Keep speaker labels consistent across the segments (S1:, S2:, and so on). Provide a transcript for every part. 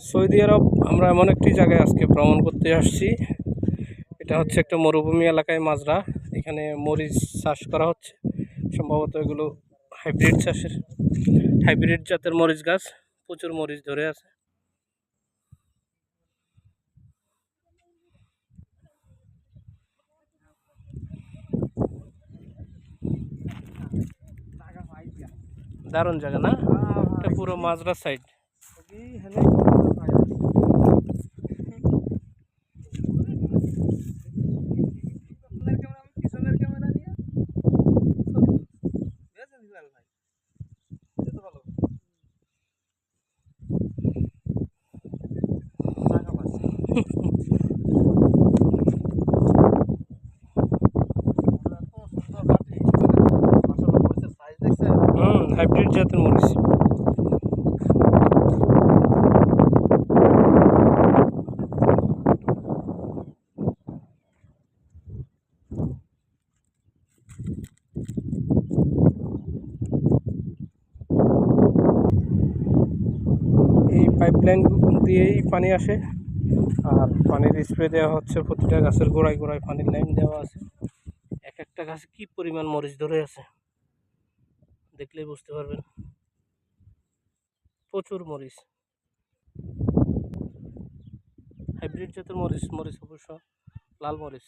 S1: Saudi আরব আমরা এমন একটি জায়গায় আজকে ভ্রমণ করতে আসছি। এটা হচ্ছে একটা মরুভূমি এলাকায় মাজরা। এখানে মরিচ চাষ করা হচ্ছে, সম্ভবত এগুলো হাইব্রিড জাতের মরিচ গাছ। প্রচুর মরিচ ধরে আছে। দারুণ জায়গা না? এটা পুরো মাজরা সাইড। হাইব্রিড জাতের মরিচ। এই পাইপলাইন দিয়েই পানি আসে, আর পানির স্প্রে দেওয়া হচ্ছে প্রতিটা গাছের গোড়ায় গোড়ায় পানির লাইন দেওয়া আছে। এক একটা গাছে কি পরিমাণ মরিচ ধরে আছে দেখলেই বুঝতে পারবেন। প্রচুর মরিচ, হাইব্রিড জাতের মরিচ। মরিচ অবশ্য লাল মরিচ।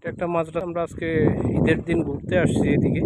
S1: একটা মাজরা। আমরা আজকে ঈদের দিন ঘুরতে আসছি এদিকে।